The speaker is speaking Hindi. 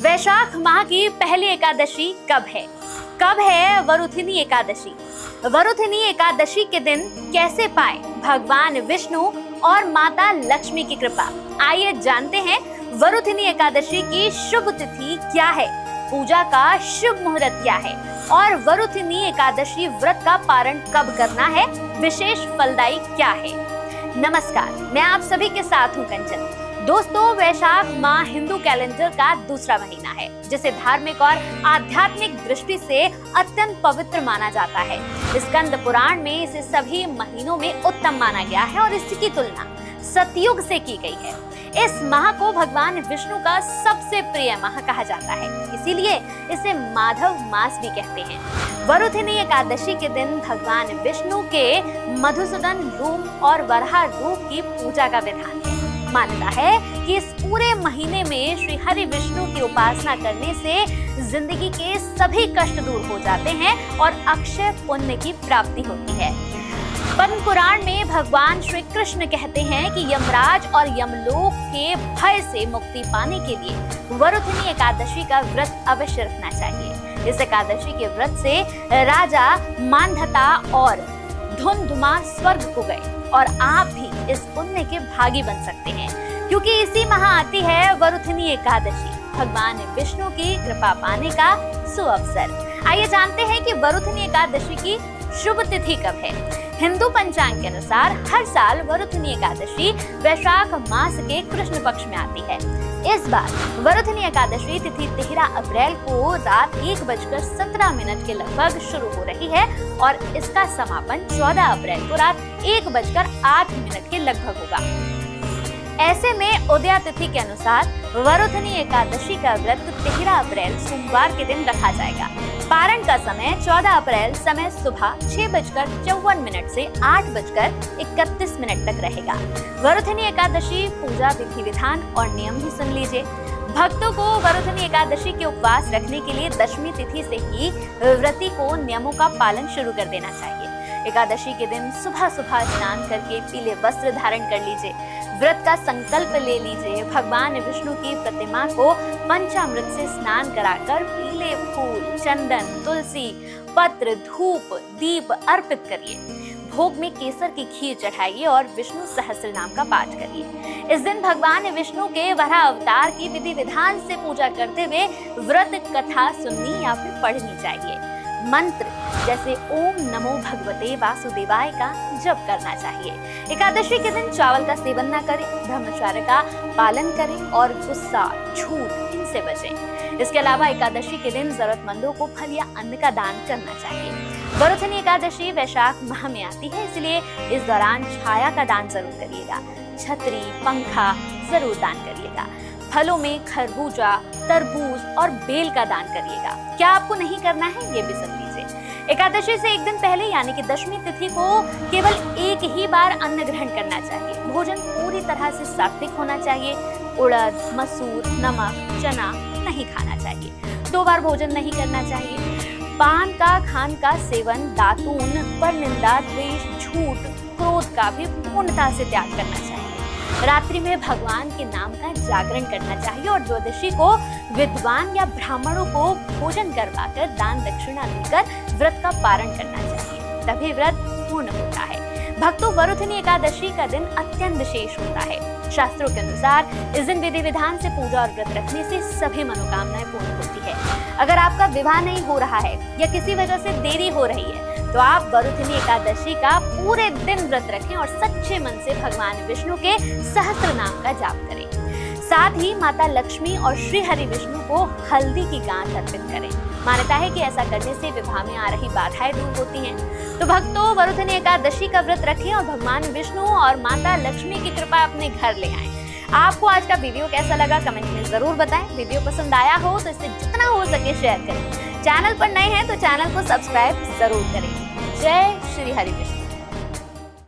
वैशाख माह की पहली एकादशी कब है? कब है वरुथिनी एकादशी? वरुथिनी एकादशी के दिन कैसे पाए भगवान विष्णु और माता लक्ष्मी की कृपा? आइए जानते हैं वरुथिनी एकादशी की शुभ तिथि क्या है, पूजा का शुभ मुहूर्त क्या है और वरुथिनी एकादशी व्रत का पारण कब करना है, विशेष फलदायी क्या है। नमस्कार, मैं आप सभी के साथ हूँ कंचन। दोस्तों, वैशाख माह हिंदू कैलेंडर का दूसरा महीना है, जिसे धार्मिक और आध्यात्मिक दृष्टि से अत्यंत पवित्र माना जाता है। स्कंद पुराण में इसे सभी महीनों में उत्तम माना गया है और इसकी तुलना सतयुग से की गई है। इस माह को भगवान विष्णु का सबसे प्रिय माह कहा जाता है, इसीलिए इसे माधव मास भी कहते हैं। वरुथिनी एकादशी के दिन भगवान विष्णु के मधुसूदन रूप और वराह रूप की पूजा का विधान है। मान्यता है कि इस पूरे महीने में श्री हरि विष्णु की उपासना करने से जिंदगी के सभी कष्ट दूर हो जाते हैं और अक्षय पुण्य की प्राप्ति होती है। पद्म पुराण में भगवान श्री कृष्ण कहते हैं कि यमराज और यमलोक के भय से मुक्ति पाने के लिए वरुथिनी एकादशी का व्रत अवश्य रखना चाहिए। इस एकादशी के व्रत से राजा मानधता और धुंधुमा स्वर्ग को गए और आप भी इस पुण्य के भागी बन सकते हैं, क्योंकि इसी माह आती है वरुथिनी एकादशी, भगवान विष्णु की कृपा पाने का सुअवसर। आइए जानते हैं कि वरुथिनी एकादशी की शुभ तिथि कब है। हिंदू पंचांग के अनुसार हर साल वरुथिनी एकादशी वैशाख मास के कृष्ण पक्ष में आती है। इस बार वरुथिनी एकादशी तिथि 13 अप्रैल को रात 1:17 के लगभग शुरू हो रही है और इसका समापन 14 अप्रैल को रात 1:08 के लगभग होगा। ऐसे में उदया तिथि के अनुसार वरुथिनी एकादशी का व्रत 13 अप्रैल सोमवार के दिन रखा जाएगा। पारण का समय 14 अप्रैल समय सुबह 6:54 से 8:31 तक रहेगा। वरुथिनी एकादशी पूजा विधि विधान और नियम भी सुन लीजिए। भक्तों को वरुथिनी एकादशी के उपवास रखने के लिए दशमी तिथि से ही व्रती को नियमों का पालन शुरू कर देना चाहिए। एकादशी के दिन सुबह सुबह स्नान करके पीले वस्त्र धारण कर लीजिए। व्रत का संकल्प ले लीजिए। भगवान विष्णु की प्रतिमा को पंचामृत से स्नान कराकर पीले फूल, चंदन, तुलसी पत्र, धूप, दीप अर्पित करिए। भोग में केसर की खीर चढ़ाइए और विष्णु सहस्त्र नाम का पाठ करिए। इस दिन भगवान विष्णु के वराह अवतार की विधि विधान से पूजा करते हुए व्रत कथा सुननी या फिर पढ़नी चाहिए। मंत्र जैसे ओम नमो भगवते वासुदेवाय का जप करना चाहिए। एकादशी के दिन चावल का सेवन न करें, ब्रह्मचर्य का पालन करें और गुस्सा, झूठ इनसे बचें। इसके अलावा एकादशी के दिन जरूरतमंदों को फल या अन्न का दान करना चाहिए। वरुथिनी एकादशी वैशाख माह में आती है, इसलिए इस दौरान छाया का दान जरूर करिएगा। छतरी, पंखा जरूर दान करिएगा। फलों में खरबूजा, तरबूज और बेल का दान करिएगा। क्या आपको नहीं करना है, ये भी सुन लीजिए। एकादशी से एक दिन पहले यानी कि दशमी तिथि को केवल एक ही बार अन्न ग्रहण करना चाहिए। भोजन पूरी तरह से सात्विक होना चाहिए। उड़द, मसूर, नमक, चना नहीं खाना चाहिए। 2 बार भोजन नहीं करना चाहिए। पान का, खान का सेवन, दातून, परनिंदा, द्वेष, झूठ, क्रोध का भी पूर्णता से त्याग करना चाहिए। रात्रि में भगवान के नाम का जागरण करना चाहिए और द्वादशी को विद्वान या ब्राह्मणों को भोजन करवाकर दान दक्षिणा देकर व्रत का पारण करना चाहिए, तभी व्रत पूर्ण होता है। भक्तों, वरुथिनी एकादशी का दिन अत्यंत विशेष होता है। शास्त्रों के अनुसार इस दिन विधि विधान से पूजा और व्रत रखने से सभी मनोकामनाएं पूर्ण होती है। अगर आपका विवाह नहीं हो रहा है या किसी वजह से देरी हो रही है तो आप वरुथिनी एकादशी का पूरे दिन व्रत रखें और सच्चे मन से भगवान विष्णु के सहस्त्र नाम का जाप करें। साथ ही माता लक्ष्मी और श्री हरि विष्णु को हल्दी की गांठ अर्पित करें। मान्यता है कि ऐसा करने से विवाह में आ रही बाधाएं दूर होती हैं। तो भक्तों, वरुथिनी एकादशी का व्रत रखें और भगवान विष्णु और माता लक्ष्मी की कृपा अपने घर ले आएं। आपको आज का वीडियो कैसा लगा कमेंट में जरूर बताएं। वीडियो पसंद आया हो तो इसे जितना हो सके शेयर करें। चैनल पर नए हैं तो चैनल को सब्सक्राइब जरूर करें। जय श्री हरि विष्णु।